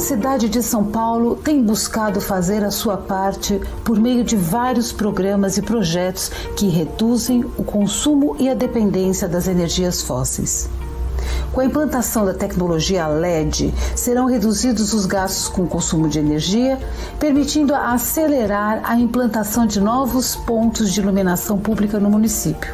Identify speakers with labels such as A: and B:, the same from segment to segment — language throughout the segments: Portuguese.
A: cidade de São Paulo tem buscado fazer a sua parte por meio de vários programas e projetos que reduzem o consumo e a dependência das energias fósseis. Com a implantação da tecnologia LED, serão reduzidos os gastos com consumo de energia, permitindo acelerar a implantação de novos pontos de iluminação pública no município.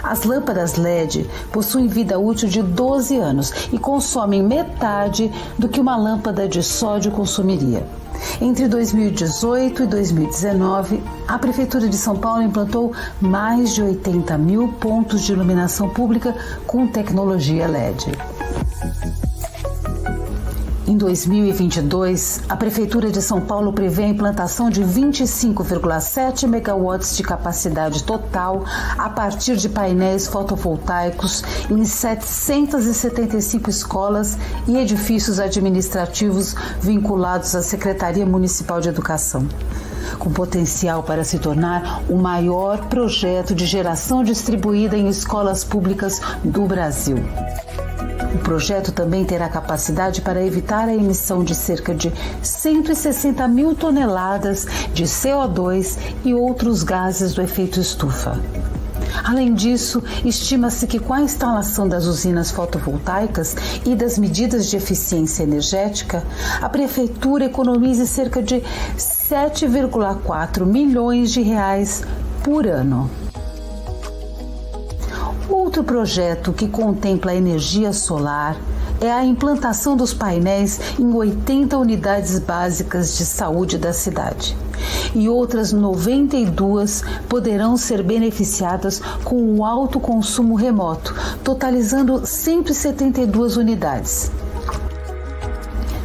A: As lâmpadas LED possuem vida útil de 12 anos e consomem metade do que uma lâmpada de sódio consumiria. Entre 2018 e 2019, a Prefeitura de São Paulo implantou mais de 80 mil pontos de iluminação pública com tecnologia LED. Em 2022, a Prefeitura de São Paulo prevê a implantação de 25,7 megawatts de capacidade total a partir de painéis fotovoltaicos em 775 escolas e edifícios administrativos vinculados à Secretaria Municipal de Educação, com potencial para se tornar o maior projeto de geração distribuída em escolas públicas do Brasil. O projeto também terá capacidade para evitar a emissão de cerca de 160 mil toneladas de CO2 e outros gases do efeito estufa. Além disso, estima-se que com a instalação das usinas fotovoltaicas e das medidas de eficiência energética, a Prefeitura economize cerca de 7,4 milhões de reais por ano. Outro projeto que contempla a energia solar é a implantação dos painéis em 80 unidades básicas de saúde da cidade. E outras 92 poderão ser beneficiadas com o alto consumo remoto, totalizando 172 unidades.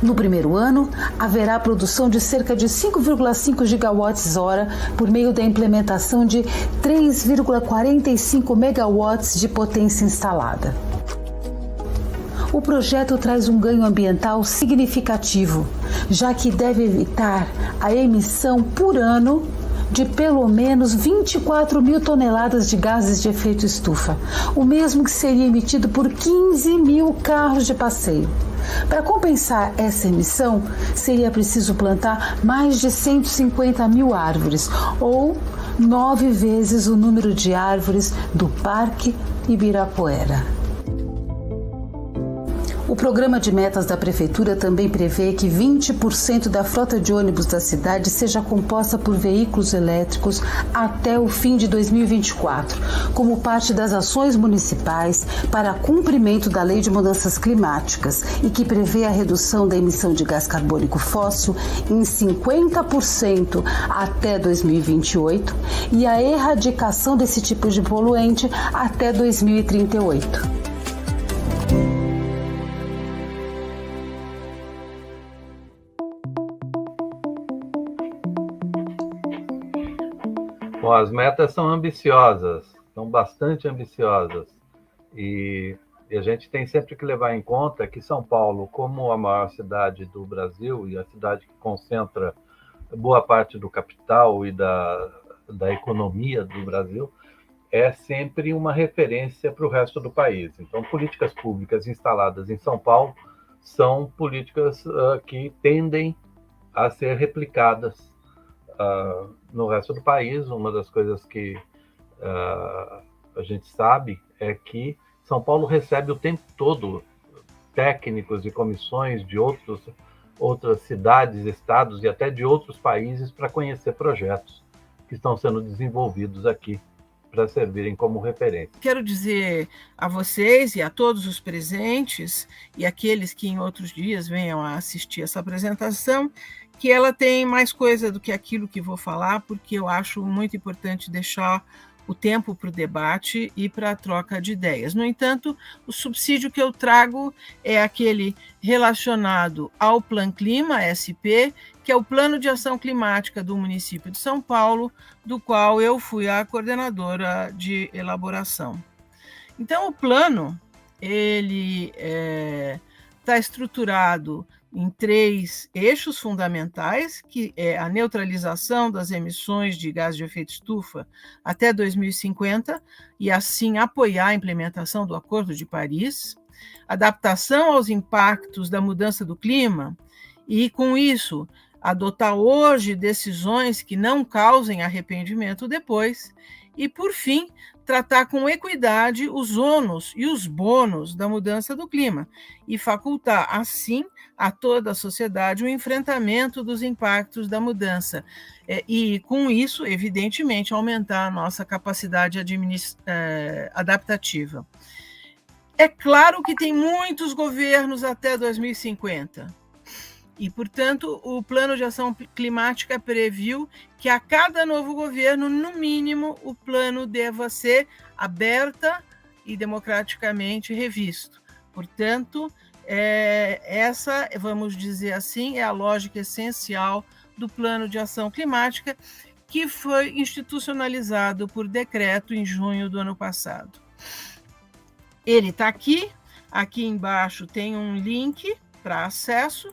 A: No primeiro ano, haverá a produção de cerca de 5,5 gigawatts-hora por meio da implementação de 3,45 megawatts de potência instalada. O projeto traz um ganho ambiental significativo, já que deve evitar a emissão por ano de pelo menos 24 mil toneladas de gases de efeito estufa, o mesmo que seria emitido por 15 mil carros de passeio. Para compensar essa emissão, seria preciso plantar mais de 150 mil árvores, ou 9 vezes o número de árvores do Parque Ibirapuera. O programa de metas da Prefeitura também prevê que 20% da frota de ônibus da cidade seja composta por veículos elétricos até o fim de 2024, como parte das ações municipais para cumprimento da Lei de Mudanças Climáticas e que prevê a redução da emissão de gás carbônico fóssil em 50% até 2028 e a erradicação desse tipo de poluente até 2038.
B: Bom, as metas são ambiciosas, são bastante ambiciosas, e a gente tem sempre que levar em conta que São Paulo, como a maior cidade do Brasil e a cidade que concentra boa parte do capital e da economia do Brasil, é sempre uma referência para o resto do país. Então, políticas públicas instaladas em São Paulo são políticas que tendem a ser replicadas no resto do país. Uma das coisas que a gente sabe é que São Paulo recebe o tempo todo técnicos e comissões de outras cidades, estados e até de outros países para conhecer projetos que estão sendo desenvolvidos aqui para servirem como referência.
C: Quero dizer a vocês e a todos os presentes e aqueles que em outros dias venham a assistir essa apresentação, que ela tem mais coisa do que aquilo que vou falar, porque eu acho muito importante deixar o tempo para o debate e para a troca de ideias. No entanto, o subsídio que eu trago é aquele relacionado ao Plan Clima, SP, que é o Plano de Ação Climática do município de São Paulo, do qual eu fui a coordenadora de elaboração. Então, o plano, ele está estruturado em 3 eixos fundamentais, que é a neutralização das emissões de gás de efeito estufa até 2050, e assim apoiar a implementação do Acordo de Paris, adaptação aos impactos da mudança do clima, e com isso adotar hoje decisões que não causem arrependimento depois, e, por fim, tratar com equidade os ônus e os bônus da mudança do clima e facultar, assim, a toda a sociedade o enfrentamento dos impactos da mudança. E, com isso, evidentemente, aumentar a nossa capacidade adaptativa. É claro que tem muitos governos até 2050. E, portanto, o Plano de Ação Climática previu que a cada novo governo, no mínimo, o plano deva ser aberta e democraticamente revisto. Portanto, essa, vamos dizer assim, é a lógica essencial do Plano de Ação Climática, que foi institucionalizado por decreto em junho do ano passado. Ele está aqui embaixo tem um link para acesso,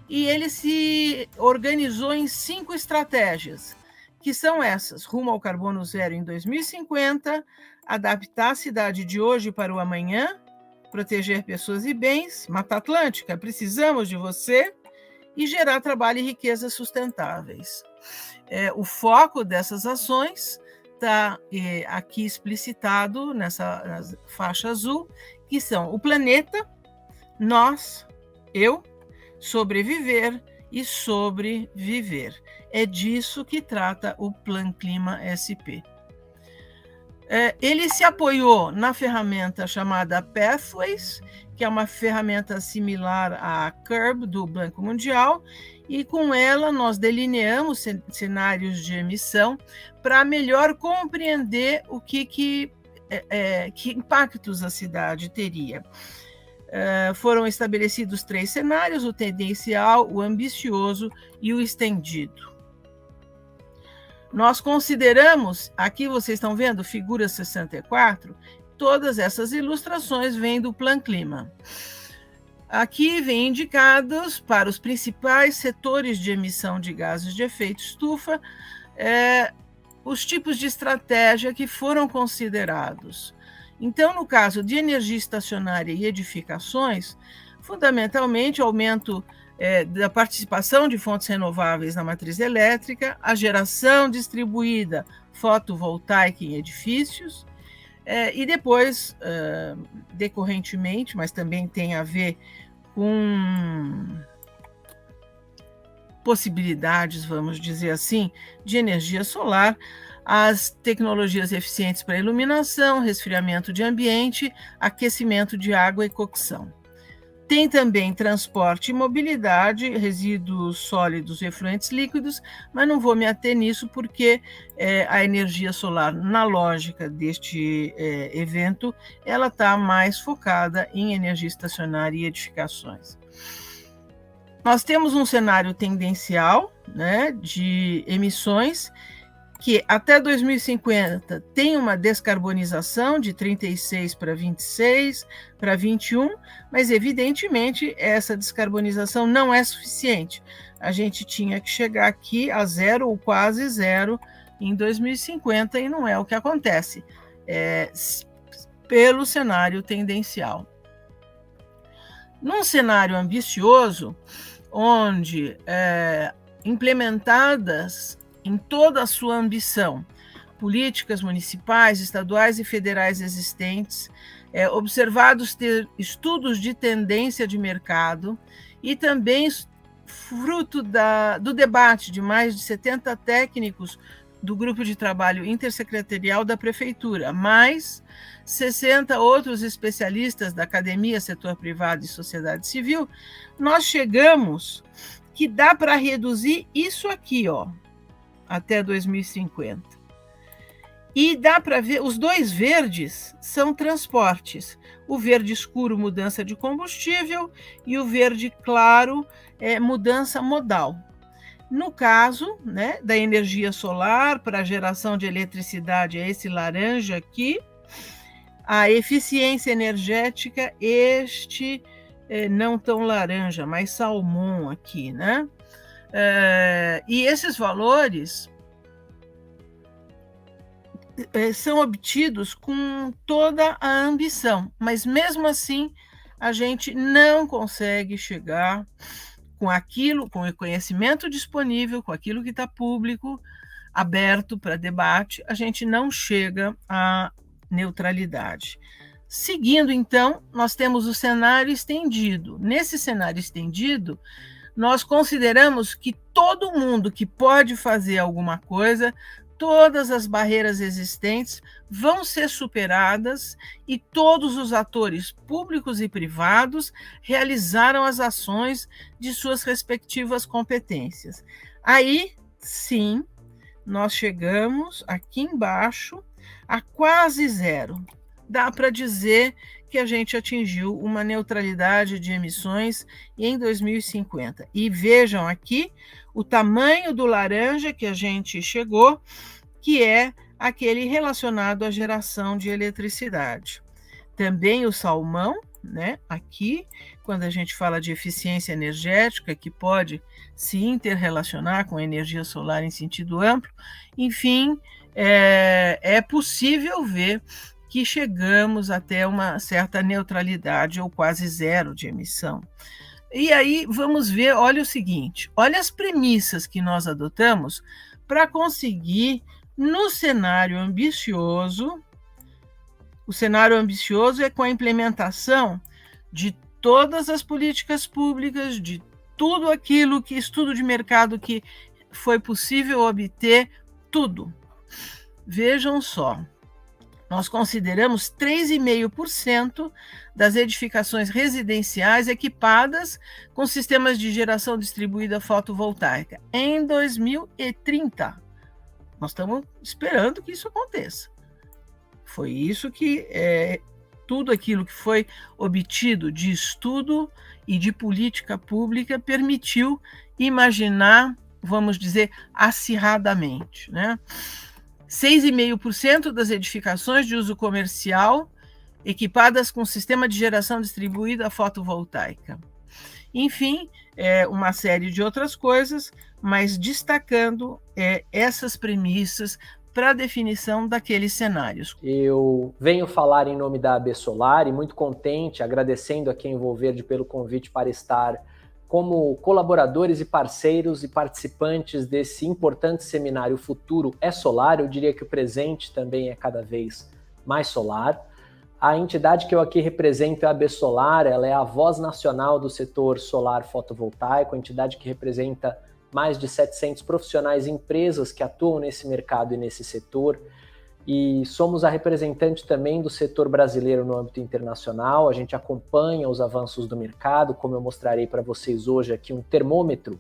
C: e ele se organizou em 5 estratégias, que são essas: rumo ao carbono zero em 2050, adaptar a cidade de hoje para o amanhã, proteger pessoas e bens, Mata Atlântica, precisamos de você, e gerar trabalho e riqueza sustentáveis. O foco dessas ações está aqui explicitado nessa faixa azul, que são o planeta, nós, eu, sobreviver e sobreviver. É disso que trata o Plan Clima SP. Ele se apoiou na ferramenta chamada Pathways, que é uma ferramenta similar à CURB do Banco Mundial, e com ela nós delineamos cenários de emissão para melhor compreender o que impactos a cidade teria. Foram estabelecidos 3 cenários: o tendencial, o ambicioso e o estendido. Nós consideramos, aqui vocês estão vendo, figura 64, todas essas ilustrações vêm do Plan Clima. Aqui vêm indicados para os principais setores de emissão de gases de efeito estufa, os tipos de estratégia que foram considerados. Então, no caso de energia estacionária e edificações, fundamentalmente aumento da participação de fontes renováveis na matriz elétrica, a geração distribuída fotovoltaica em edifícios, e depois, decorrentemente, mas também tem a ver com possibilidades, vamos dizer assim, de energia solar, as tecnologias eficientes para iluminação, resfriamento de ambiente, aquecimento de água e cocção. Tem também transporte e mobilidade, resíduos sólidos e efluentes líquidos, mas não vou me ater nisso porque a energia solar, na lógica deste evento, ela está mais focada em energia estacionária e edificações. Nós temos um cenário tendencial, né, de emissões, que até 2050 tem uma descarbonização de 36 para 26, para 21, mas evidentemente essa descarbonização não é suficiente. A gente tinha que chegar aqui a zero ou quase zero em 2050 e não é o que acontece, pelo cenário tendencial. Num cenário ambicioso, onde implementadas em toda a sua ambição, políticas municipais, estaduais e federais existentes, observados estudos de tendência de mercado e também fruto do debate de mais de 70 técnicos do grupo de trabalho intersecretarial da prefeitura, mais 60 outros especialistas da academia, setor privado e sociedade civil, nós chegamos que dá para reduzir isso aqui, até 2050. E dá para ver, os 2 verdes são transportes. O verde escuro, mudança de combustível, e o verde claro é mudança modal. No caso, né, da energia solar para a geração de eletricidade, é esse laranja aqui. A eficiência energética, este não tão laranja, mais salmão aqui, né? E esses valores são obtidos com toda a ambição, mas mesmo assim a gente não consegue chegar com aquilo, com o conhecimento disponível, com aquilo que está público, aberto para debate, a gente não chega à neutralidade. Seguindo, então, nós temos o cenário estendido. Nesse cenário estendido, nós consideramos que todo mundo que pode fazer alguma coisa, todas as barreiras existentes vão ser superadas e todos os atores públicos e privados realizaram as ações de suas respectivas competências. Aí, sim, nós chegamos aqui embaixo a quase zero. Dá para dizer que a gente atingiu uma neutralidade de emissões em 2050. E vejam aqui o tamanho do laranja que a gente chegou, que é aquele relacionado à geração de eletricidade. Também o salmão, né? Aqui, quando a gente fala de eficiência energética, que pode se interrelacionar com a energia solar em sentido amplo, enfim, é possível ver que chegamos até uma certa neutralidade ou quase zero de emissão. E aí vamos ver, olha o seguinte, olha as premissas que nós adotamos para conseguir, no cenário ambicioso, o cenário ambicioso é com a implementação de todas as políticas públicas, de tudo aquilo que estudo de mercado que foi possível obter, tudo. Vejam só, nós consideramos 3,5% das edificações residenciais equipadas com sistemas de geração distribuída fotovoltaica em 2030. Nós estamos esperando que isso aconteça. Foi isso que tudo aquilo que foi obtido de estudo e de política pública permitiu imaginar, vamos dizer, acirradamente, né? 6,5% das edificações de uso comercial equipadas com sistema de geração distribuída fotovoltaica. Enfim, uma série de outras coisas, mas destacando essas premissas para a definição daqueles cenários.
D: Eu venho falar em nome da AB Solar e muito contente, agradecendo a Envol Verde pelo convite para estar como colaboradores e parceiros e participantes desse importante seminário Futuro é Solar. Eu diria que o presente também é cada vez mais solar. A entidade que eu aqui represento é a AB Solar, ela é a voz nacional do setor solar fotovoltaico, a entidade que representa mais de 700 profissionais e empresas que atuam nesse mercado e nesse setor. E somos a representante também do setor brasileiro no âmbito internacional. A gente acompanha os avanços do mercado, como eu mostrarei para vocês hoje aqui um termômetro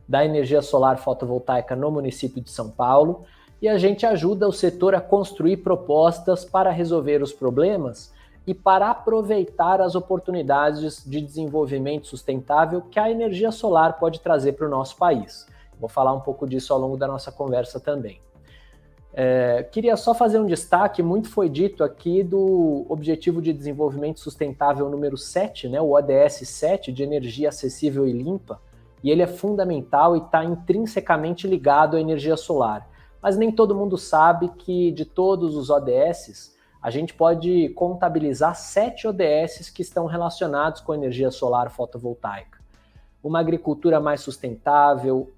D: da energia solar fotovoltaica no município de São Paulo. E a gente ajuda o setor a construir propostas para resolver os problemas e para aproveitar as oportunidades de desenvolvimento sustentável que a energia solar pode trazer para o nosso país. Vou falar um pouco disso ao longo da nossa conversa também. Queria só fazer um destaque, muito foi dito aqui do Objetivo de Desenvolvimento Sustentável número 7, né, o ODS 7, de energia acessível e limpa, e ele é fundamental e está intrinsecamente ligado à energia solar. Mas nem todo mundo sabe que de todos os ODSs, a gente pode contabilizar 7 ODSs que estão relacionados com a energia solar fotovoltaica. Uma agricultura mais sustentável,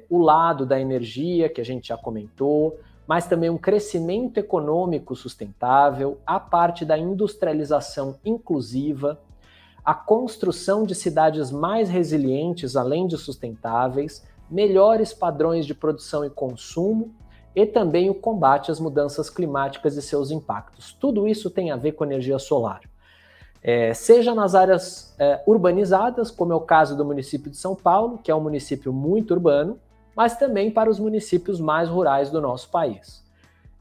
D: o lado da energia, que a gente já comentou, mas também um crescimento econômico sustentável, a parte da industrialização inclusiva, a construção de cidades mais resilientes, além de sustentáveis, melhores padrões de produção e consumo, e também o combate às mudanças climáticas e seus impactos. Tudo isso tem a ver com energia solar. Seja nas áreas urbanizadas, como é o caso do município de São Paulo, que é um município muito urbano, mas também para os municípios mais rurais do nosso país.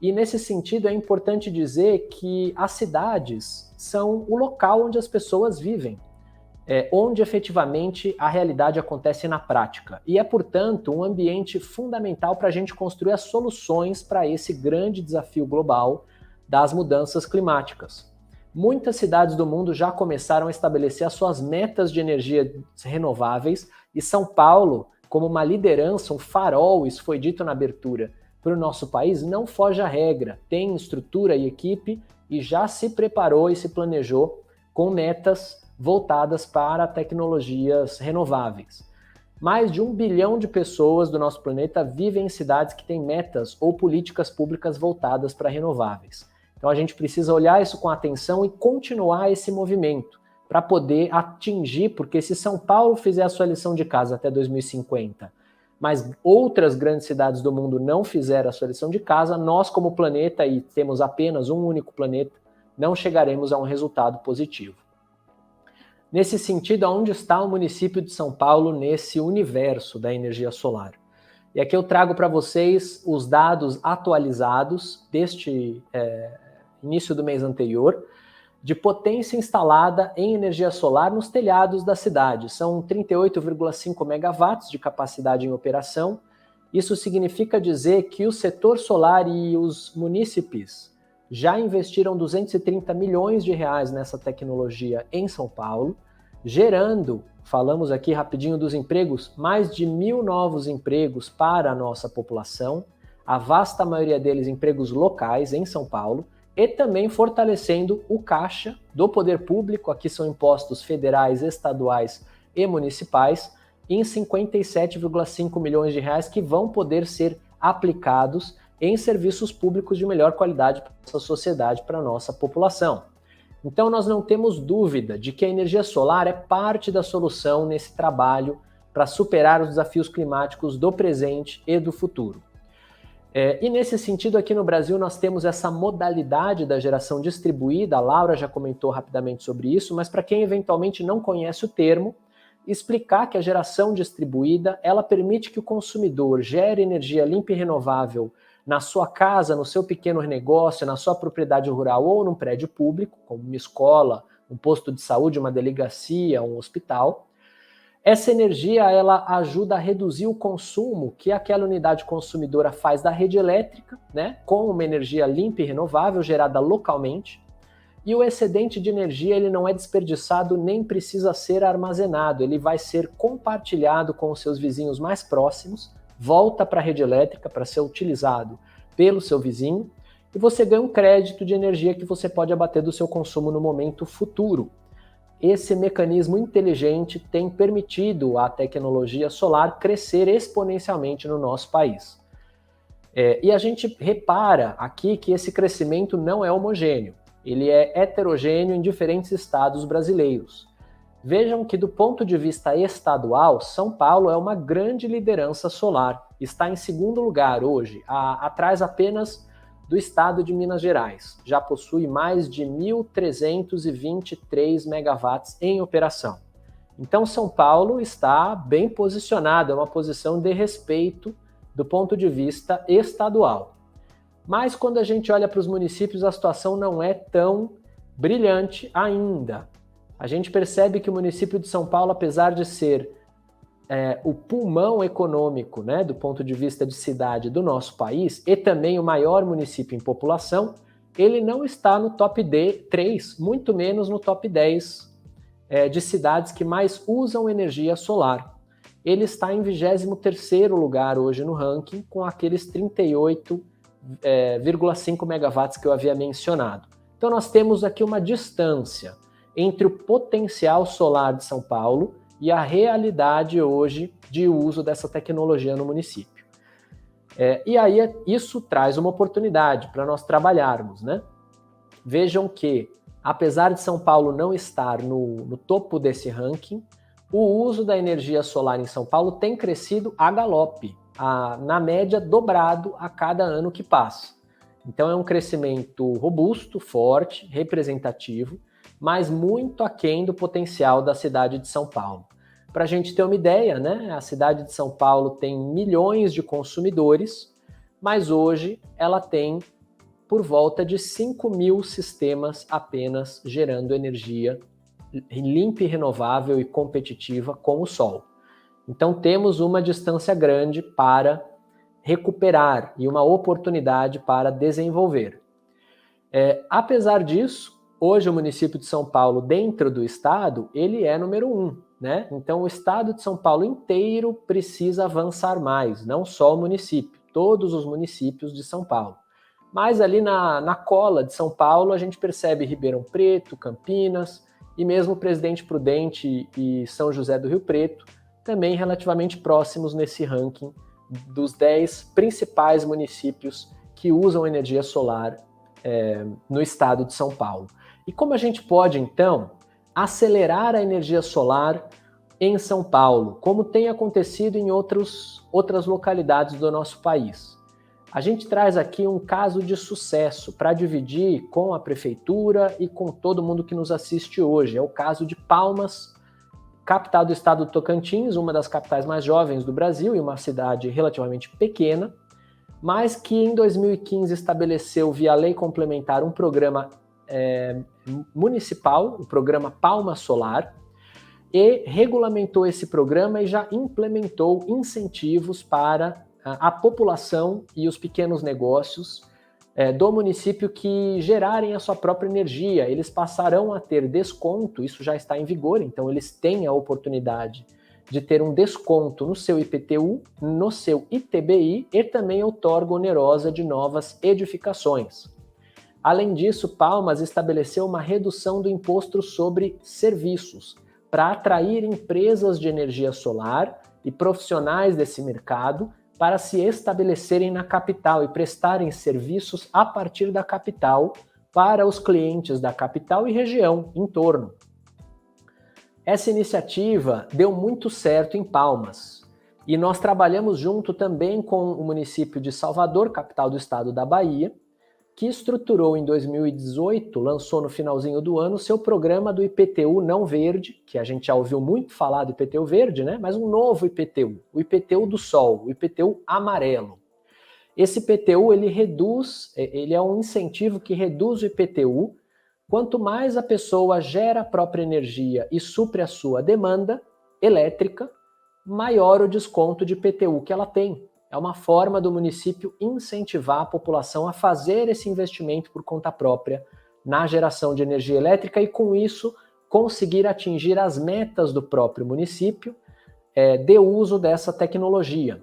D: E nesse sentido é importante dizer que as cidades são o local onde as pessoas vivem, onde efetivamente a realidade acontece na prática. E é, portanto, um ambiente fundamental para a gente construir as soluções para esse grande desafio global das mudanças climáticas. muitas cidades do mundo já começaram a estabelecer as suas metas de energia renováveis, e São Paulo, como uma liderança, um farol, isso foi dito na abertura, para o nosso país, não foge à regra, tem estrutura e equipe e já se preparou e se planejou com metas voltadas para tecnologias renováveis. Mais de 1 bilhão de pessoas do nosso planeta vivem em cidades que têm metas ou políticas públicas voltadas para renováveis. Então a gente precisa olhar isso com atenção e continuar esse movimento para poder atingir, porque se São Paulo fizer a sua lição de casa até 2050, mas outras grandes cidades do mundo não fizeram a sua lição de casa, nós como planeta, e temos apenas um único planeta, não chegaremos a um resultado positivo. Nesse sentido, onde está o município de São Paulo nesse universo da energia solar? E aqui eu trago para vocês os dados atualizados deste início do mês anterior, de potência instalada em energia solar nos telhados da cidade. São 38,5 megawatts de capacidade em operação. Isso significa dizer que o setor solar e os munícipes já investiram 230 milhões de reais nessa tecnologia em São Paulo, gerando, falamos aqui rapidinho dos empregos, mais de 1.000 novos empregos para a nossa população, a vasta maioria deles empregos locais em São Paulo, e também fortalecendo o caixa do poder público, aqui são impostos federais, estaduais e municipais, em 57,5 milhões de reais que vão poder ser aplicados em serviços públicos de melhor qualidade para a nossa sociedade, para a nossa população. Então nós não temos dúvida de que a energia solar é parte da solução nesse trabalho para superar os desafios climáticos do presente e do futuro. E nesse sentido, aqui no Brasil, nós temos essa modalidade da geração distribuída, a Laura já comentou rapidamente sobre isso, mas para quem eventualmente não conhece o termo, explicar que a geração distribuída, ela permite que o consumidor gere energia limpa e renovável na sua casa, no seu pequeno negócio, na sua propriedade rural ou num prédio público, como uma escola, um posto de saúde, uma delegacia, um hospital. Essa energia, ela ajuda a reduzir o consumo que aquela unidade consumidora faz da rede elétrica, né, com uma energia limpa e renovável gerada localmente. E o excedente de energia, ele não é desperdiçado nem precisa ser armazenado, ele vai ser compartilhado com os seus vizinhos mais próximos, volta para a rede elétrica para ser utilizado pelo seu vizinho, e você ganha um crédito de energia que você pode abater do seu consumo no momento futuro. Esse mecanismo inteligente tem permitido à tecnologia solar crescer exponencialmente no nosso país. E a gente repara aqui que esse crescimento não é homogêneo, ele é heterogêneo em diferentes estados brasileiros. Vejam que do ponto de vista estadual, São Paulo é uma grande liderança solar, está em segundo lugar hoje, atrás apenas do estado de Minas Gerais. Já possui mais de 1.323 megawatts em operação. Então São Paulo está bem posicionado, é uma posição de respeito do ponto de vista estadual. Mas quando a gente olha para os municípios, a situação não é tão brilhante ainda. A gente percebe que o município de São Paulo, apesar de ser o pulmão econômico, né, do ponto de vista de cidade do nosso país, e também o maior município em população, ele não está no top 3, muito menos no top 10 de cidades que mais usam energia solar. Ele está em 23º lugar hoje no ranking, com aqueles 38,5 megawatts que eu havia mencionado. Então nós temos aqui uma distância entre o potencial solar de São Paulo e a realidade hoje de uso dessa tecnologia no município. E aí isso traz uma oportunidade para nós trabalharmos, né? Vejam que, apesar de São Paulo não estar no topo desse ranking, o uso da energia solar em São Paulo tem crescido a galope, na média dobrado a cada ano que passa. Então é um crescimento robusto, forte, representativo, mas muito aquém do potencial da cidade de São Paulo. Para a gente ter uma ideia, né, a cidade de São Paulo tem milhões de consumidores, mas hoje ela tem por volta de 5.000 sistemas apenas gerando energia limpa e renovável e competitiva com o sol. Então temos uma distância grande para recuperar e uma oportunidade para desenvolver. Apesar disso, Hoje o município de São Paulo, dentro do estado, ele é número 1, né? Então o estado de São Paulo inteiro precisa avançar mais, não só o município, todos os municípios de São Paulo. Mas ali na cola de São Paulo, a gente percebe Ribeirão Preto, Campinas e mesmo Presidente Prudente e São José do Rio Preto, também relativamente próximos nesse ranking dos 10 principais municípios que usam energia solar no estado de São Paulo. E como a gente pode, então, acelerar a energia solar em São Paulo, como tem acontecido em outras localidades do nosso país? A gente traz aqui um caso de sucesso para dividir com a prefeitura e com todo mundo que nos assiste hoje. É o caso de Palmas, capital do estado do Tocantins, uma das capitais mais jovens do Brasil e uma cidade relativamente pequena, mas que em 2015 estabeleceu via lei complementar um programa municipal, o programa Palma Solar, e regulamentou esse programa e já implementou incentivos para a população e os pequenos negócios do município que gerarem a sua própria energia. Eles passarão a ter desconto, isso já está em vigor, então eles têm a oportunidade de ter um desconto no seu IPTU, no seu ITBI e também outorga onerosa de novas edificações. Além disso, Palmas estabeleceu uma redução do imposto sobre serviços para atrair empresas de energia solar e profissionais desse mercado para se estabelecerem na capital e prestarem serviços a partir da capital para os clientes da capital e região em torno. Essa iniciativa deu muito certo em Palmas e nós trabalhamos junto também com o município de Salvador, capital do estado da Bahia, que estruturou em 2018, lançou no finalzinho do ano, seu programa do IPTU não verde, que a gente já ouviu muito falar do IPTU verde, né? Mas um novo IPTU, o IPTU do sol, o IPTU amarelo. Esse IPTU, ele é um incentivo que reduz o IPTU. Quanto mais a pessoa gera a própria energia e supre a sua demanda elétrica, maior o desconto de IPTU que ela tem. É uma forma do município incentivar a população a fazer esse investimento por conta própria na geração de energia elétrica e, com isso, conseguir atingir as metas do próprio município de uso dessa tecnologia.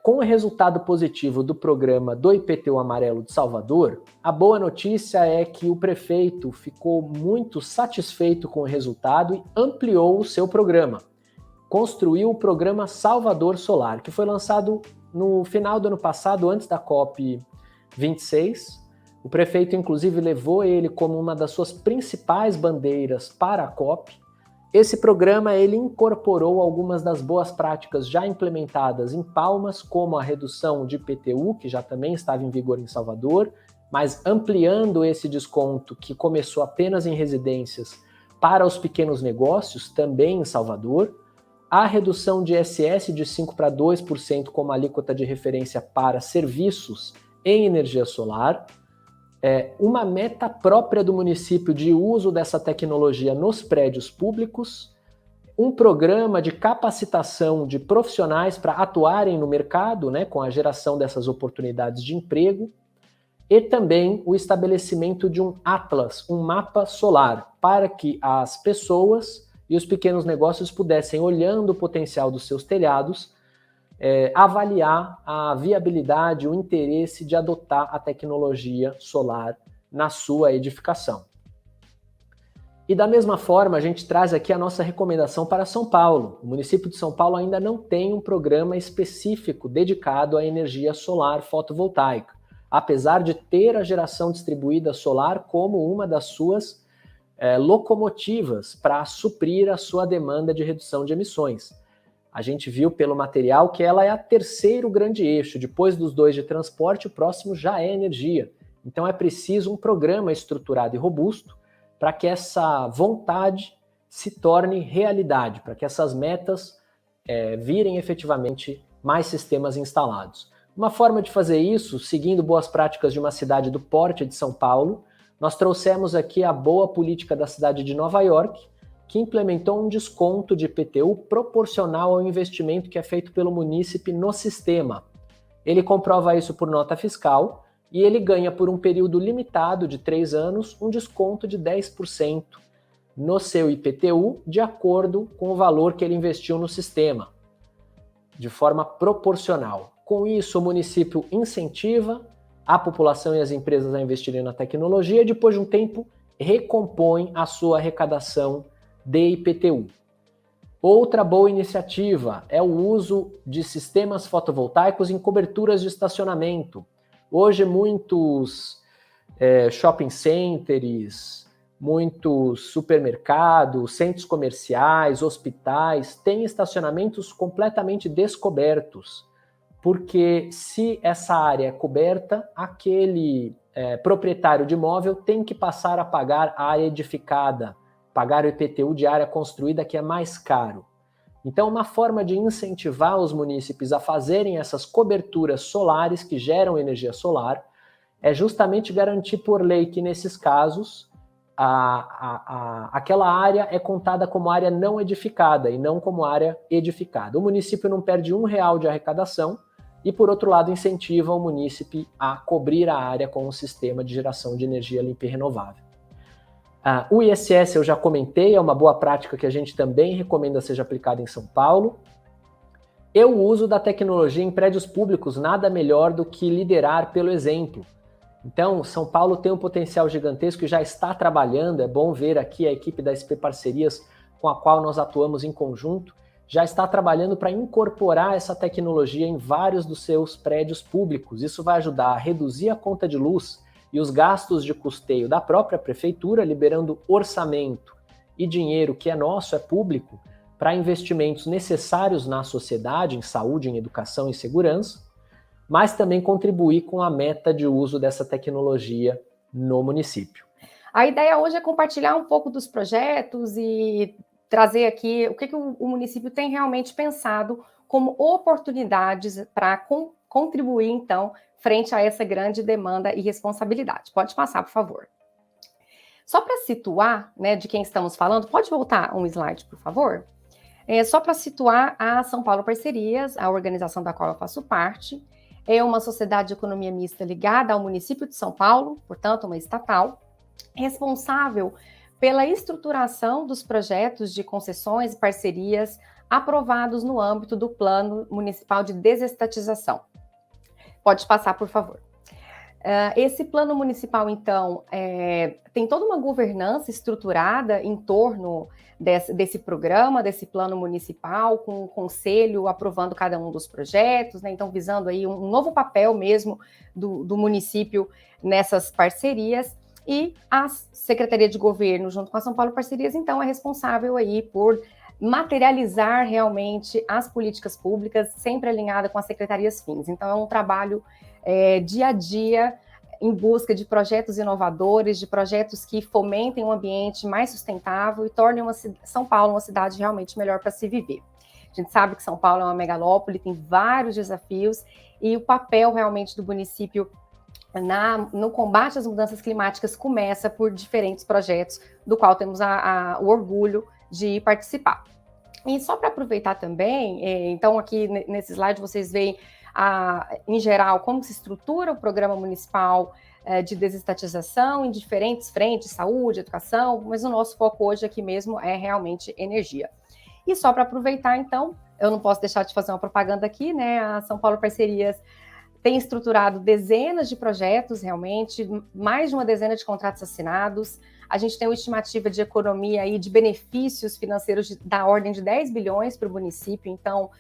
D: Com o resultado positivo do programa do IPTU Amarelo de Salvador, a boa notícia é que o prefeito ficou muito satisfeito com o resultado e ampliou o seu programa. Construiu o programa Salvador Solar, que foi lançado no final do ano passado, antes da COP26. O prefeito, inclusive, levou ele como uma das suas principais bandeiras para a COP. Esse programa ele incorporou algumas das boas práticas já implementadas em Palmas, como a redução de IPTU, que já também estava em vigor em Salvador, mas ampliando esse desconto que começou apenas em residências para os pequenos negócios, também em Salvador. A redução de ISS de 5% para 2% como alíquota de referência para serviços em energia solar, uma meta própria do município de uso dessa tecnologia nos prédios públicos, um programa de capacitação de profissionais para atuarem no mercado, né, com a geração dessas oportunidades de emprego, e também o estabelecimento de um atlas, um mapa solar, para que as pessoas e os pequenos negócios pudessem, olhando o potencial dos seus telhados, avaliar a viabilidade, o interesse de adotar a tecnologia solar na sua edificação. E da mesma forma, a gente traz aqui a nossa recomendação para São Paulo. O município de São Paulo ainda não tem um programa específico dedicado à energia solar fotovoltaica, apesar de ter a geração distribuída solar como uma das suas locomotivas para suprir a sua demanda de redução de emissões. A gente viu pelo material que ela é a terceiro grande eixo. Depois dos 2 de transporte, o próximo já é energia. Então é preciso um programa estruturado e robusto para que essa vontade se torne realidade, para que essas metas virem efetivamente mais sistemas instalados. Uma forma de fazer isso, seguindo boas práticas de uma cidade do porte de São Paulo, nós trouxemos aqui a boa política da cidade de Nova York, que implementou um desconto de IPTU proporcional ao investimento que é feito pelo munícipe no sistema. Ele comprova isso por nota fiscal e ele ganha por um período limitado de 3 anos um desconto de 10% no seu IPTU, de acordo com o valor que ele investiu no sistema, de forma proporcional. Com isso, o município incentiva a população e as empresas a investirem na tecnologia e, depois de um tempo, recompõe a sua arrecadação de IPTU. Outra boa iniciativa é o uso de sistemas fotovoltaicos em coberturas de estacionamento. Hoje, muitos shopping centers, muitos supermercados, centros comerciais, hospitais têm estacionamentos completamente descobertos, porque se essa área é coberta, aquele proprietário de imóvel tem que passar a pagar a área edificada, pagar o IPTU de área construída, que é mais caro. Então, uma forma de incentivar os munícipes a fazerem essas coberturas solares que geram energia solar é justamente garantir por lei que, nesses casos, aquela área é contada como área não edificada e não como área edificada. O município não perde R$1 de arrecadação e, por outro lado, incentiva o munícipe a cobrir a área com um sistema de geração de energia limpa e renovável. O ISS eu já comentei, é uma boa prática que a gente também recomenda seja aplicada em São Paulo. E o uso da tecnologia em prédios públicos, nada melhor do que liderar pelo exemplo. Então, São Paulo tem um potencial gigantesco e já está trabalhando, é bom ver aqui a equipe da SP Parcerias com a qual nós atuamos em conjunto, já está trabalhando para incorporar essa tecnologia em vários dos seus prédios públicos. Isso vai ajudar a reduzir a conta de luz e os gastos de custeio da própria prefeitura, liberando orçamento e dinheiro que é nosso, é público, para investimentos necessários na sociedade, em saúde, em educação e segurança, mas também contribuir com a meta de uso dessa tecnologia no município.
E: A ideia hoje é compartilhar um pouco dos projetos e trazer aqui o que o município tem realmente pensado como oportunidades para contribuir, então, frente a essa grande demanda e responsabilidade. Pode passar, por favor. Só para situar, né, de quem estamos falando, pode voltar um slide, por favor? Só para situar a São Paulo Parcerias, a organização da qual eu faço parte, é uma sociedade de economia mista ligada ao município de São Paulo, portanto, uma estatal, responsável pela estruturação dos projetos de concessões e parcerias aprovados no âmbito do Plano Municipal de Desestatização. Pode passar, por favor. Esse plano municipal, então, tem toda uma governança estruturada em torno desse programa, desse plano municipal, com o conselho aprovando cada um dos projetos, né? Então, visando aí um novo papel mesmo do município nessas parcerias. E a Secretaria de Governo, junto com a São Paulo Parcerias, então, é responsável aí por materializar realmente as políticas públicas, sempre alinhada com as secretarias fins. Então, é um trabalho dia a dia em busca de projetos inovadores, de projetos que fomentem um ambiente mais sustentável e tornem São Paulo uma cidade realmente melhor para se viver. A gente sabe que São Paulo é uma megalópole, tem vários desafios e o papel realmente do município no combate às mudanças climáticas começa por diferentes projetos, do qual temos o orgulho de participar. E só para aproveitar também, então aqui nesse slide vocês veem, em geral, como se estrutura o programa municipal de desestatização em diferentes frentes, saúde, educação, mas o nosso foco hoje aqui mesmo é realmente energia. E só para aproveitar, então, eu não posso deixar de fazer uma propaganda aqui, né? A São Paulo Parcerias tem estruturado dezenas de projetos, realmente, mais de uma dezena de contratos assinados. A gente tem uma estimativa de economia aí, de benefícios financeiros da ordem de 10 bilhões para o município. Então,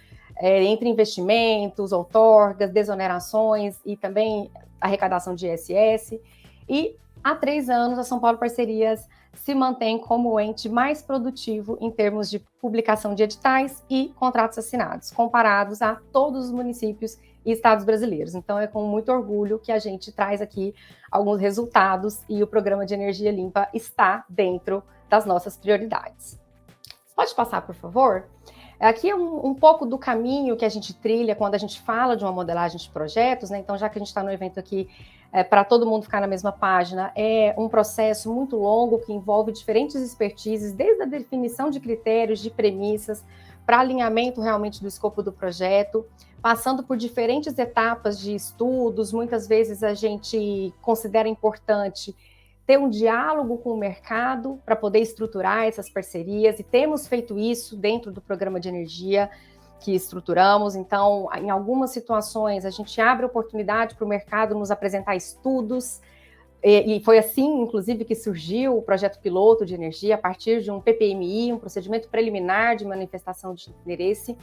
E: entre investimentos, outorgas, desonerações e também arrecadação de ISS. E há 3 anos, a São Paulo Parcerias se mantém como o ente mais produtivo em termos de publicação de editais e contratos assinados, comparados a todos os municípios e estados brasileiros. Então, é com muito orgulho que a gente traz aqui alguns resultados e o programa de energia limpa está dentro das nossas prioridades. Pode passar, por favor? Aqui é um pouco do caminho que a gente trilha quando a gente fala de uma modelagem de projetos, né? Então, já que a gente está no evento aqui, para todo mundo ficar na mesma página, é um processo muito longo que envolve diferentes expertises, desde a definição de critérios, de premissas, para alinhamento realmente do escopo do projeto, passando por diferentes etapas de estudos. Muitas vezes a gente considera importante ter um diálogo com o mercado para poder estruturar essas parcerias, e temos feito isso dentro do programa de energia que estruturamos. Então, em algumas situações, a gente abre oportunidade para o mercado nos apresentar estudos, e foi assim, inclusive, que surgiu o projeto piloto de energia, a partir de um PPMI, um procedimento preliminar de manifestação de interesse,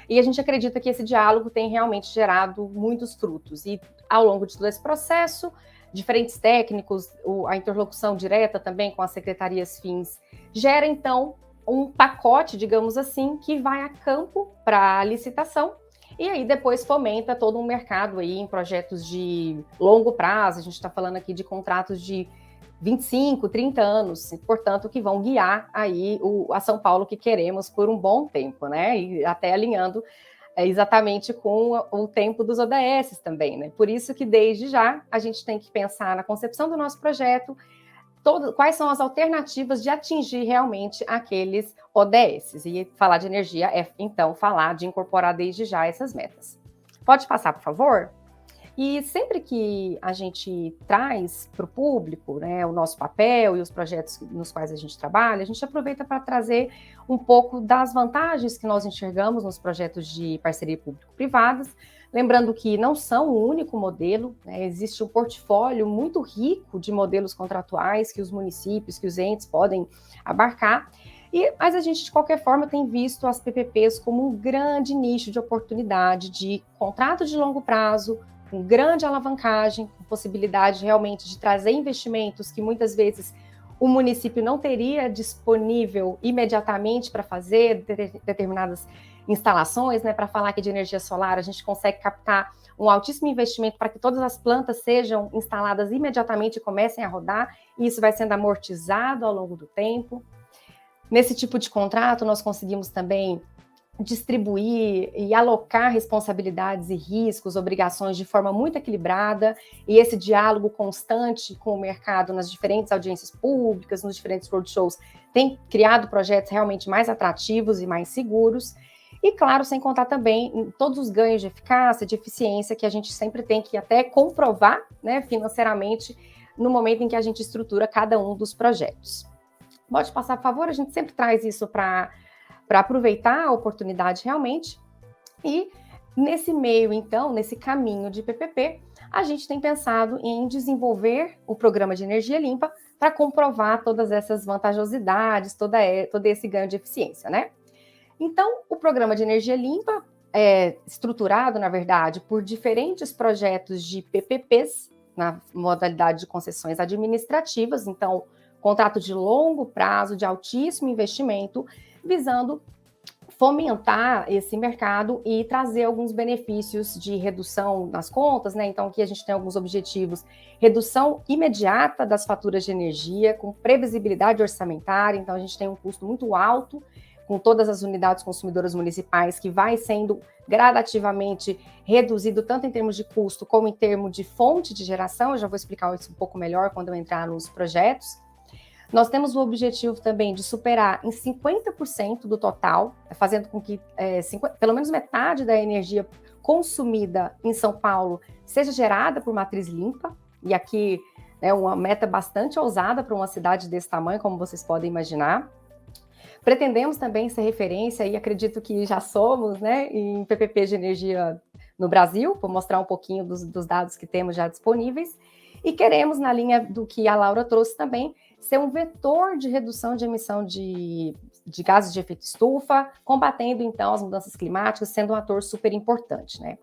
E: e a gente acredita que esse diálogo tem realmente gerado muitos frutos, e ao longo de todo esse processo, diferentes técnicos, a interlocução direta também com as secretarias fins, gera, então, um pacote, digamos assim, que vai a campo para a licitação, e aí depois fomenta todo um mercado aí em projetos de longo prazo. A gente está falando aqui de contratos de 25, 30 anos, portanto, que vão guiar aí a São Paulo que queremos por um bom tempo, né? E até alinhando exatamente com o tempo dos ODS também, né? Por isso que, desde já, a gente tem que pensar na concepção do nosso projeto, quais são as alternativas de atingir realmente aqueles ODS. E falar de energia é, então, falar de incorporar desde já essas metas. Pode passar, por favor? E sempre que a gente traz para o público, né, o nosso papel e os projetos nos quais a gente trabalha, a gente aproveita para trazer um pouco das vantagens que nós enxergamos nos projetos de parceria público-privadas, lembrando que não são o único modelo, né, existe um portfólio muito rico de modelos contratuais que os municípios, que os entes podem abarcar, mas a gente, de qualquer forma, tem visto as PPPs como um grande nicho de oportunidade de contrato de longo prazo, com grande alavancagem, com possibilidade realmente de trazer investimentos que muitas vezes o município não teria disponível imediatamente para fazer determinadas instalações, né? Para falar aqui de energia solar, a gente consegue captar um altíssimo investimento para que todas as plantas sejam instaladas imediatamente e comecem a rodar, e isso vai sendo amortizado ao longo do tempo. Nesse tipo de contrato, nós conseguimos também distribuir e alocar responsabilidades e riscos, obrigações de forma muito equilibrada, e esse diálogo constante com o mercado nas diferentes audiências públicas, nos diferentes roadshows, tem criado projetos realmente mais atrativos e mais seguros, e claro, sem contar também todos os ganhos de eficácia, de eficiência que a gente sempre tem que até comprovar, né, financeiramente, no momento em que a gente estrutura cada um dos projetos. Pode passar, por favor? A gente sempre traz isso para aproveitar a oportunidade realmente. E nesse meio, então, nesse caminho de PPP, a gente tem pensado em desenvolver o programa de energia limpa para comprovar todas essas vantajosidades, todo esse ganho de eficiência, né? Então, o programa de energia limpa é estruturado, na verdade, por diferentes projetos de PPPs, na modalidade de concessões administrativas, então, contrato de longo prazo, de altíssimo investimento, visando fomentar esse mercado e trazer alguns benefícios de redução nas contas, né? Então, aqui a gente tem alguns objetivos: redução imediata das faturas de energia, com previsibilidade orçamentária. Então, a gente tem um custo muito alto com todas as unidades consumidoras municipais, que vai sendo gradativamente reduzido, tanto em termos de custo, como em termos de fonte de geração. Eu já vou explicar isso um pouco melhor quando eu entrar nos projetos. Nós temos o objetivo também de superar em 50% do total, fazendo com que pelo menos metade da energia consumida em São Paulo seja gerada por matriz limpa, e aqui é uma meta bastante ousada para uma cidade desse tamanho, como vocês podem imaginar. Pretendemos também ser referência, e acredito que já somos, né, em PPP de energia no Brasil, vou mostrar um pouquinho dos dados que temos já disponíveis, e queremos, na linha do que a Laura trouxe também, ser um vetor de redução de emissão de gases de efeito estufa, combatendo, então, as mudanças climáticas, sendo um ator super importante, né?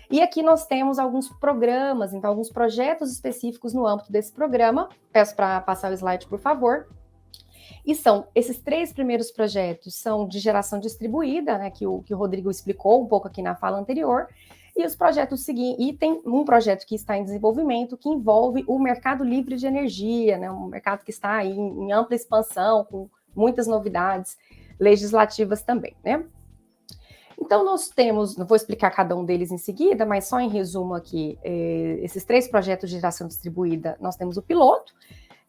E: E aqui nós temos alguns programas, então, alguns projetos específicos no âmbito desse programa. Peço para passar o slide, por favor. E esses 3 primeiros projetos são de geração distribuída, né, que o Rodrigo explicou um pouco aqui na fala anterior, e os projetos seguintes, e tem um projeto que está em desenvolvimento, que envolve o mercado livre de energia, né, um mercado que está aí em ampla expansão, com muitas novidades legislativas também, né? Então, nós temos, não vou explicar cada um deles em seguida, mas só em resumo aqui, esses 3 projetos de geração distribuída, nós temos o piloto,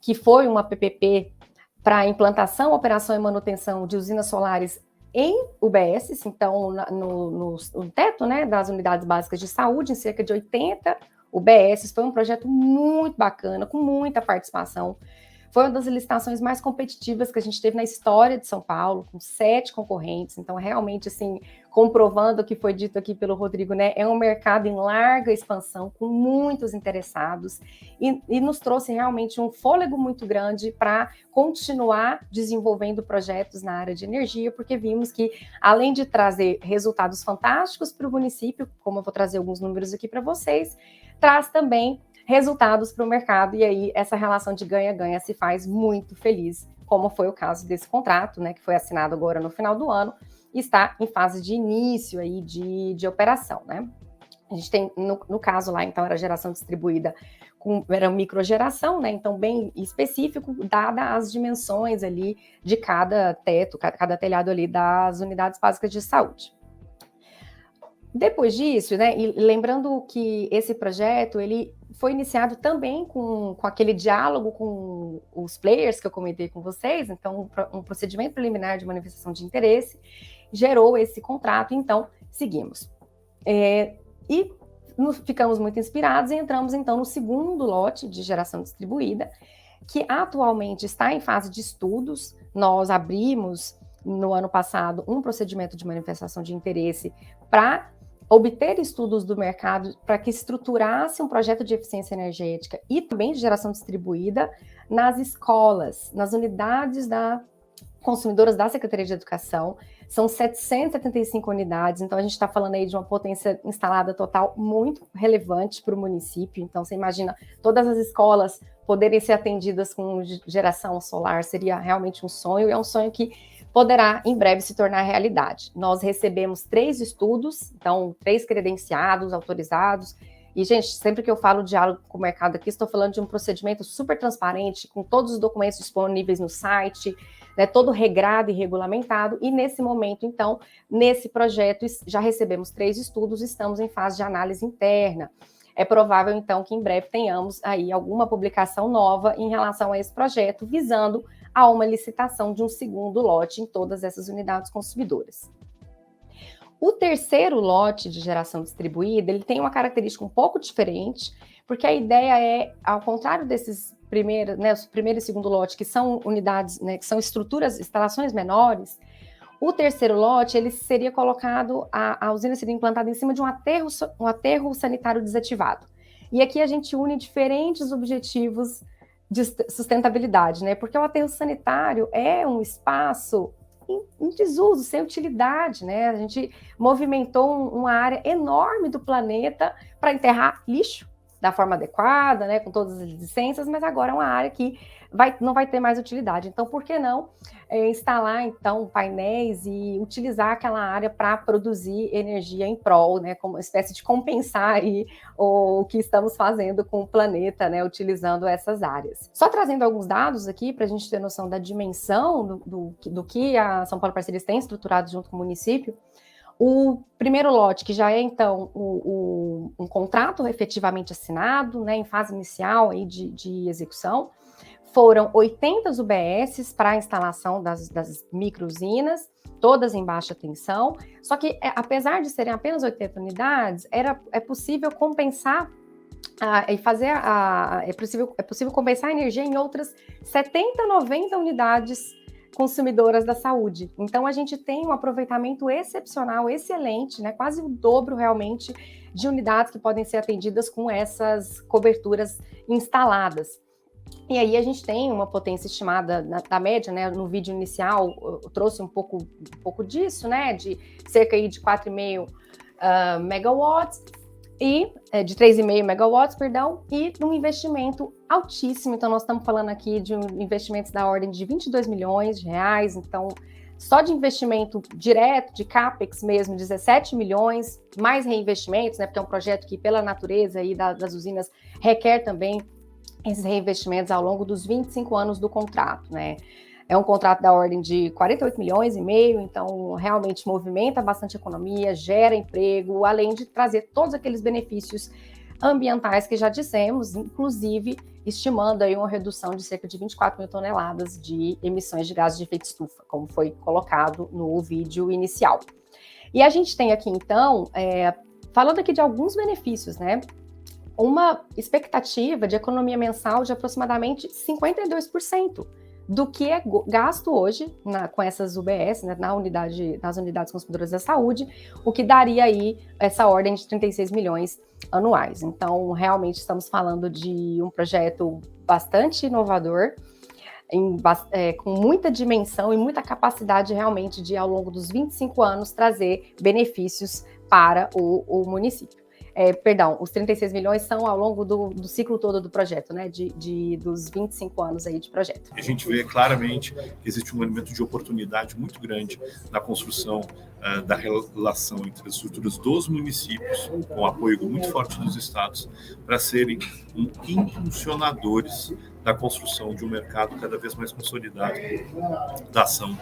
E: que foi uma PPP para implantação, operação e manutenção de usinas solares em UBS, então no teto, né, das unidades básicas de saúde, em cerca de 80 UBS. Foi um projeto muito bacana, com muita participação. Foi uma das licitações mais competitivas que a gente teve na história de São Paulo, com 7 concorrentes. Então, realmente, assim, comprovando o que foi dito aqui pelo Rodrigo, né? É um mercado em larga expansão, com muitos interessados, e nos trouxe realmente um fôlego muito grande para continuar desenvolvendo projetos na área de energia, porque vimos que, além de trazer resultados fantásticos para o município, como eu vou trazer alguns números aqui para vocês, traz também resultados para o mercado, e aí essa relação de ganha-ganha se faz muito feliz, como foi o caso desse contrato, né, que foi assinado agora no final do ano, e está em fase de início aí de operação, né? A gente tem, no caso lá, então, era geração distribuída, era microgeração, né, então bem específico, dada as dimensões ali de cada teto, cada telhado ali das unidades básicas de saúde. Depois disso, né, e lembrando que esse projeto, ele foi iniciado também com aquele diálogo com os players que eu comentei com vocês, então um procedimento preliminar de manifestação de interesse gerou esse contrato, então seguimos. E ficamos muito inspirados e entramos então no segundo lote de geração distribuída, que atualmente está em fase de estudos. Nós abrimos no ano passado um procedimento de manifestação de interesse para obter estudos do mercado para que estruturasse um projeto de eficiência energética e também de geração distribuída nas escolas, nas unidades consumidoras da Secretaria de Educação. São 775 unidades, então a gente está falando aí de uma potência instalada total muito relevante para o município. Então você imagina todas as escolas poderem ser atendidas com geração solar, seria realmente um sonho, e é um sonho que poderá em breve se tornar realidade. Nós recebemos 3 estudos, então 3 credenciados, autorizados, e gente, sempre que eu falo diálogo com o mercado aqui, estou falando de um procedimento super transparente, com todos os documentos disponíveis no site, né, todo regrado e regulamentado, e nesse momento, então, nesse projeto, já recebemos 3 estudos, estamos em fase de análise interna. É provável, então, que em breve tenhamos aí alguma publicação nova em relação a esse projeto, visando a uma licitação de um segundo lote em todas essas unidades consumidoras. O terceiro lote de geração distribuída, ele tem uma característica um pouco diferente, porque a ideia é, ao contrário desses primeiros, né, o primeiro e segundo lote, que são unidades, né, que são estruturas, instalações menores, o terceiro lote, ele seria colocado, a usina seria implantada em cima de um aterro sanitário desativado. E aqui a gente une diferentes objetivos de sustentabilidade, né? Porque o aterro sanitário é um espaço em desuso, sem utilidade, né? A gente movimentou uma área enorme do planeta para enterrar lixo da forma adequada, né? Com todas as licenças, mas agora é uma área que não vai ter mais utilidade. Então, por que não instalar, então, painéis e utilizar aquela área para produzir energia em prol, né? Como uma espécie de compensar aí o que estamos fazendo com o planeta, né? Utilizando essas áreas. Só trazendo alguns dados aqui para a gente ter noção da dimensão do que a São Paulo Parcerias tem estruturado junto com o município. O primeiro lote, que já é, então, um contrato efetivamente assinado, né, em fase inicial aí de execução, foram 80 UBSs para a instalação das micro-usinas, todas em baixa tensão, só que, apesar de serem apenas 80 unidades, é possível compensar e fazer é possível compensar a energia em outras 70, 90 unidades consumidoras da saúde. Então, a gente tem um aproveitamento excepcional, excelente, né? Quase o dobro, realmente, de unidades que podem ser atendidas com essas coberturas instaladas. E aí a gente tem uma potência estimada da média, né? No vídeo inicial, eu trouxe um pouco disso, né? De cerca aí de 4,5 megawatts, e de 3,5 megawatts, perdão, e um investimento altíssimo. Então, nós estamos falando aqui de investimentos da ordem de 22 milhões de reais. Então, só de investimento direto, de CAPEX mesmo, 17 milhões, mais reinvestimentos, né? Porque é um projeto que, pela natureza aí das usinas, requer também esses reinvestimentos ao longo dos 25 anos do contrato, né? É um contrato da ordem de 48 milhões e meio, então realmente movimenta bastante economia, gera emprego, além de trazer todos aqueles benefícios ambientais que já dissemos, inclusive estimando aí uma redução de cerca de 24 mil toneladas de emissões de gases de efeito estufa, como foi colocado no vídeo inicial. E a gente tem aqui, então, falando aqui de alguns benefícios, né? Uma expectativa de economia mensal de aproximadamente 52% do que é gasto hoje com essas UBS, né, nas unidades consumidoras da saúde, o que daria aí essa ordem de 36 milhões anuais. Então, realmente estamos falando de um projeto bastante inovador, com muita dimensão e muita capacidade realmente de, ao longo dos 25 anos, trazer benefícios para o município. Os 36 milhões são ao longo do ciclo todo do projeto, né? Dos 25 anos aí de projeto.
F: A gente vê claramente que existe um elemento de oportunidade muito grande na construção da relação entre as estruturas dos municípios, com o apoio muito forte dos estados, para serem impulsionadores da construção de um mercado cada vez mais consolidado da ação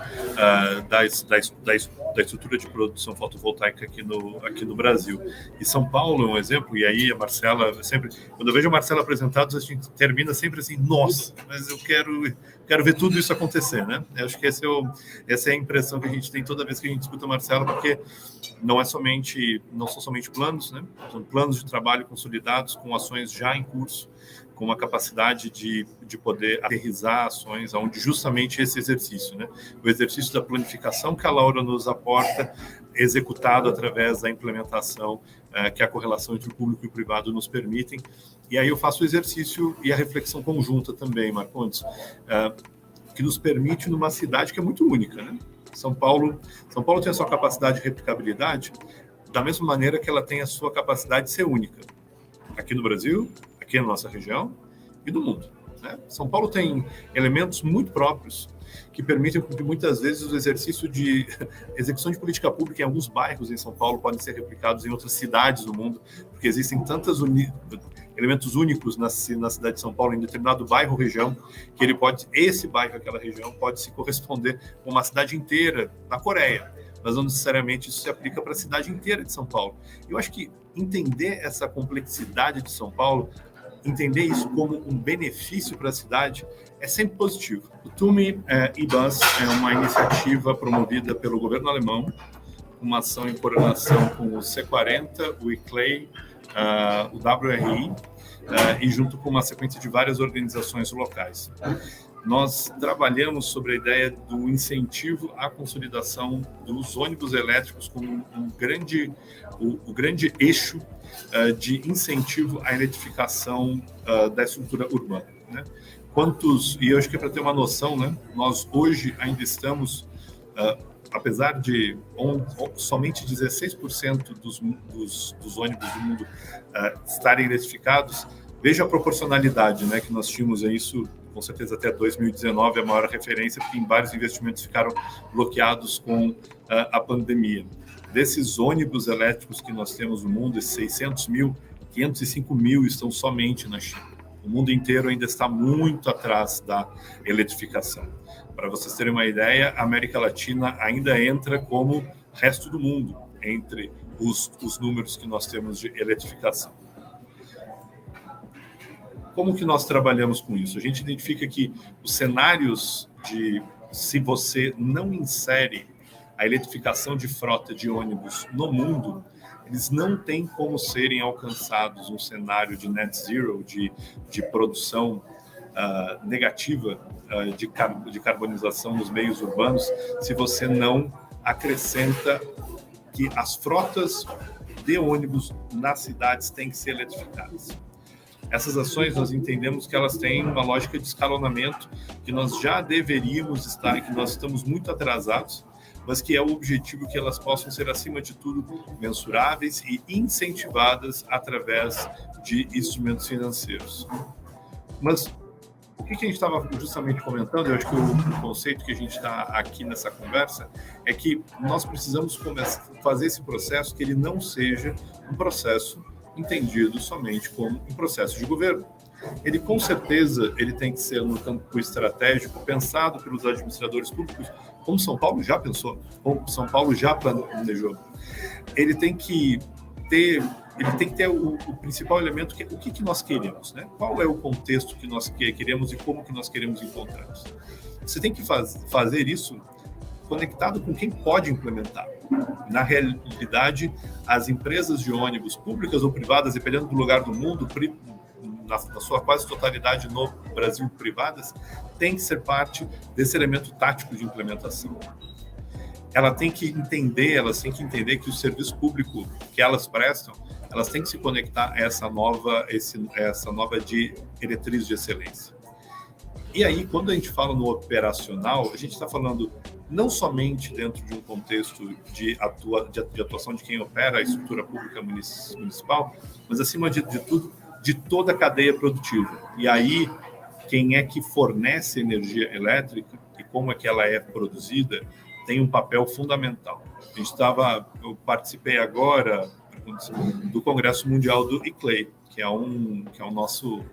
F: da estrutura de produção fotovoltaica aqui no Brasil. E São Paulo é um exemplo, e aí a Marcela sempre, quando eu vejo a Marcela apresentada, a gente termina sempre assim, nossa, mas eu quero ver tudo isso acontecer, né? Eu acho que essa é a impressão que a gente tem toda vez que a gente escuta a Marcela, porque não são somente planos, né? São planos de trabalho consolidados com ações já em curso, com uma capacidade de poder aterrissar ações, onde justamente esse exercício, né? O exercício da planificação que a Laura nos aporta, executado através da implementação que a correlação entre o público e o privado nos permitem. E aí eu faço o exercício e a reflexão conjunta também, Marcondes, que nos permite numa cidade que é muito única, né? São Paulo tem a sua capacidade de replicabilidade da mesma maneira que ela tem a sua capacidade de ser única. Aqui no Brasil, aqui na nossa região e no mundo, né? São Paulo tem elementos muito próprios que permitem que muitas vezes o exercício de execução de política pública em alguns bairros em São Paulo podem ser replicados em outras cidades do mundo, porque existem tantos elementos únicos na cidade de São Paulo, em determinado bairro ou região, que esse bairro, aquela região, pode se corresponder com uma cidade inteira na Coreia, mas não necessariamente isso se aplica para a cidade inteira de São Paulo. Eu acho que entender essa complexidade de São Paulo, entender isso como um benefício para a cidade, é sempre positivo. O TUMI e-Bus é uma iniciativa promovida pelo governo alemão, uma ação em coordenação com o C40, o ICLEI, o WRI, e junto com uma sequência de várias organizações locais. Nós trabalhamos sobre a ideia do incentivo à consolidação dos ônibus elétricos como o grande eixo de incentivo à eletrificação da estrutura urbana, né? E eu acho que para ter uma noção, né, nós hoje ainda estamos, apesar de somente 16% dos ônibus do mundo estarem eletrificados, veja a proporcionalidade, né, que nós tínhamos isso, com certeza até 2019, a maior referência, porque em vários investimentos ficaram bloqueados com a pandemia. Desses ônibus elétricos que nós temos no mundo, esses 600 mil, 505 mil estão somente na China. O mundo inteiro ainda está muito atrás da eletrificação. Para vocês terem uma ideia, a América Latina ainda entra como resto do mundo, entre os números que nós temos de eletrificação. Como que nós trabalhamos com isso? A gente identifica que os cenários se você não insere a eletrificação de frota de ônibus no mundo, eles não têm como serem alcançados um cenário de net zero, de produção negativa de carbonização nos meios urbanos, se você não acrescenta que as frotas de ônibus nas cidades têm que ser eletrificadas. Essas ações, nós entendemos que elas têm uma lógica de escalonamento, que nós já deveríamos estar, que nós estamos muito atrasados, mas que é o objetivo que elas possam ser, acima de tudo, mensuráveis e incentivadas através de instrumentos financeiros. Mas o que a gente estava justamente comentando, eu acho que o conceito que a gente está aqui nessa conversa é que nós precisamos fazer esse processo que ele não seja um processo entendido somente como um processo de governo. Ele, com certeza, ele tem que ser no campo estratégico, pensado pelos administradores públicos, como São Paulo já pensou, como São Paulo já planejou. Ele tem que tem que ter o principal elemento, que é o que nós queremos, né? Qual é o contexto que nós queremos e como que nós queremos encontrar isso. Você tem que fazer isso conectado com quem pode implementar. Na realidade, as empresas de ônibus, públicas ou privadas, dependendo do lugar do mundo, na sua quase totalidade no Brasil privadas, tem que ser parte desse elemento tático de implementação. Elas têm que entender que o serviço público que elas prestam, elas têm que se conectar a essa nova diretriz de excelência. E aí, quando a gente fala no operacional, a gente está falando não somente dentro de um contexto de atuação de quem opera a estrutura pública municipal, mas, acima de tudo, de toda a cadeia produtiva. E aí, quem é que fornece energia elétrica e como é que ela é produzida tem um papel fundamental. Eu participei agora do Congresso Mundial do ICLEI, que é o nosso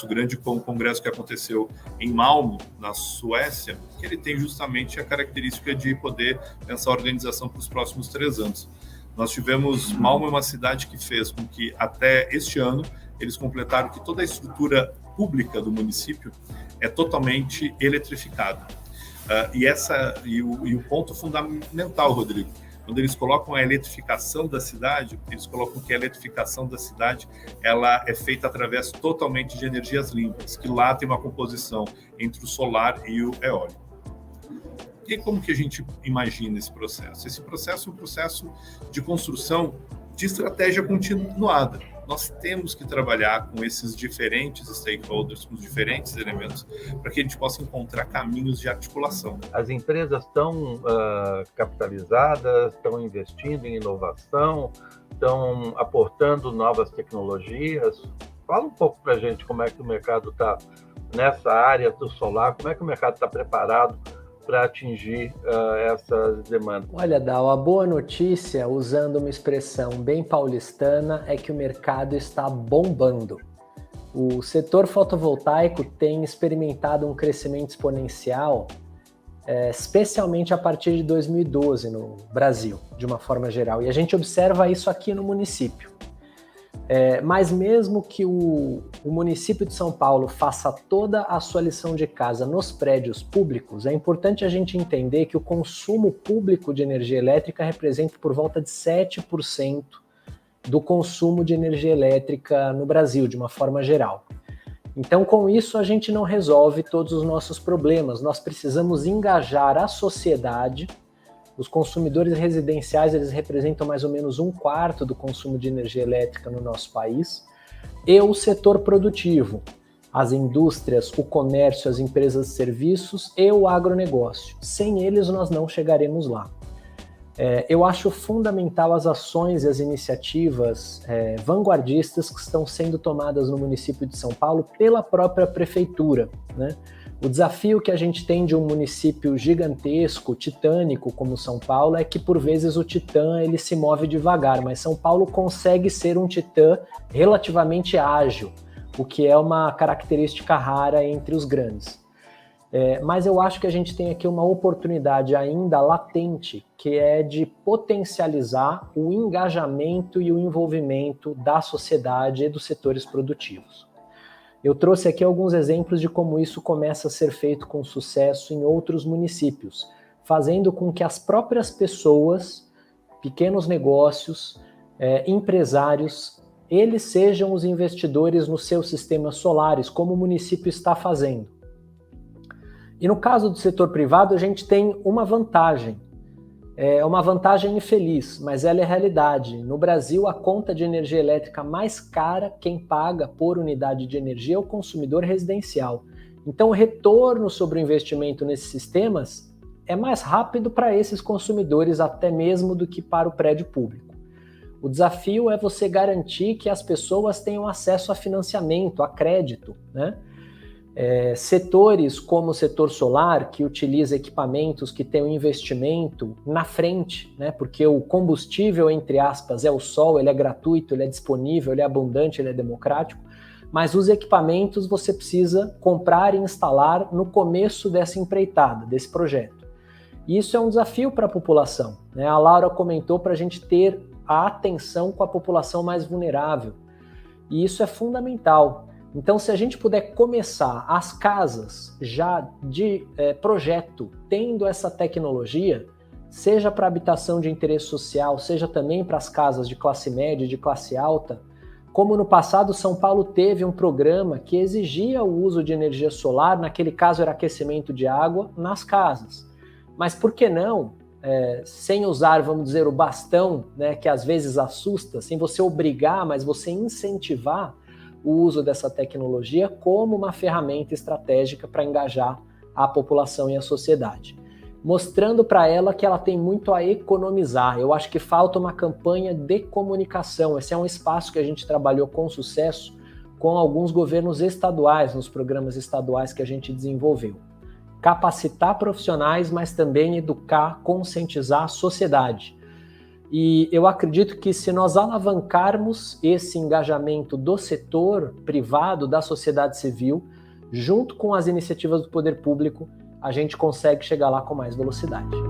F: grande congresso que aconteceu em Malmö, na Suécia, que ele tem justamente a característica de poder pensar a organização para os próximos 3 anos. Nós tivemos, Malmö é uma cidade que fez com que até este ano eles completaram que toda a estrutura pública do município é totalmente eletrificada. E o ponto fundamental, Rodrigo, quando eles colocam a eletrificação da cidade, eles colocam que a eletrificação da cidade ela é feita através totalmente de energias limpas, que lá tem uma composição entre o solar e o eólico. E como que a gente imagina esse processo? Esse processo é um processo de construção de estratégia continuada. Nós temos que trabalhar com esses diferentes stakeholders, com os diferentes elementos, para que a gente possa encontrar caminhos de articulação.
B: As empresas estão capitalizadas, estão investindo em inovação, estão aportando novas tecnologias. Fala um pouco para a gente como é que o mercado está nessa área do solar, como é que o mercado está preparado para atingir essas demandas.
D: Olha, Dal, a boa notícia, usando uma expressão bem paulistana, é que o mercado está bombando. O setor fotovoltaico tem experimentado um crescimento exponencial, especialmente a partir de 2012 no Brasil, de uma forma geral. E a gente observa isso aqui no município. Mas mesmo que o município de São Paulo faça toda a sua lição de casa nos prédios públicos, é importante a gente entender que o consumo público de energia elétrica representa por volta de 7% do consumo de energia elétrica no Brasil, de uma forma geral. Então, com isso, a gente não resolve todos os nossos problemas. Nós precisamos engajar a sociedade. Os consumidores residenciais, eles representam mais ou menos 1/4 do consumo de energia elétrica no nosso país, e o setor produtivo, as indústrias, o comércio, as empresas de serviços e o agronegócio. Sem eles, nós não chegaremos lá. Eu acho fundamental as ações e as iniciativas vanguardistas que estão sendo tomadas no município de São Paulo pela própria prefeitura, né? O desafio que a gente tem de um município gigantesco, titânico como São Paulo, é que por vezes o titã ele se move devagar, mas São Paulo consegue ser um titã relativamente ágil, o que é uma característica rara entre os grandes. Mas eu acho que a gente tem aqui uma oportunidade ainda latente, que é de potencializar o engajamento e o envolvimento da sociedade e dos setores produtivos. Eu trouxe aqui alguns exemplos de como isso começa a ser feito com sucesso em outros municípios, fazendo com que as próprias pessoas, pequenos negócios, empresários, eles sejam os investidores nos seus sistemas solares, como o município está fazendo. E no caso do setor privado, a gente tem uma vantagem. É uma vantagem infeliz, mas ela é realidade. No Brasil, a conta de energia elétrica mais cara, quem paga por unidade de energia é o consumidor residencial. Então, o retorno sobre o investimento nesses sistemas é mais rápido para esses consumidores, até mesmo do que para o prédio público. O desafio é você garantir que as pessoas tenham acesso a financiamento, a crédito, né? Setores como o setor solar, que utiliza equipamentos que têm um investimento na frente, né? Porque o combustível, entre aspas, é o sol, ele é gratuito, ele é disponível, ele é abundante, ele é democrático, mas os equipamentos você precisa comprar e instalar no começo dessa empreitada, desse projeto. E isso é um desafio para a população, né? A Laura comentou para a gente ter a atenção com a população mais vulnerável. E isso é fundamental. Então, se a gente puder começar as casas já de projeto, tendo essa tecnologia, seja para habitação de interesse social, seja também para as casas de classe média e de classe alta, como no passado São Paulo teve um programa que exigia o uso de energia solar, naquele caso era aquecimento de água, nas casas. Mas por que não, sem usar, vamos dizer, o bastão, né, que às vezes assusta, sem você obrigar, mas você incentivar o uso dessa tecnologia como uma ferramenta estratégica para engajar a população e a sociedade, mostrando para ela que ela tem muito a economizar. Eu acho que falta uma campanha de comunicação. Esse é um espaço que a gente trabalhou com sucesso com alguns governos estaduais, nos programas estaduais que a gente desenvolveu. Capacitar profissionais, mas também educar, conscientizar a sociedade. E eu acredito que se nós alavancarmos esse engajamento do setor privado, da sociedade civil, junto com as iniciativas do poder público, a gente consegue chegar lá com mais velocidade.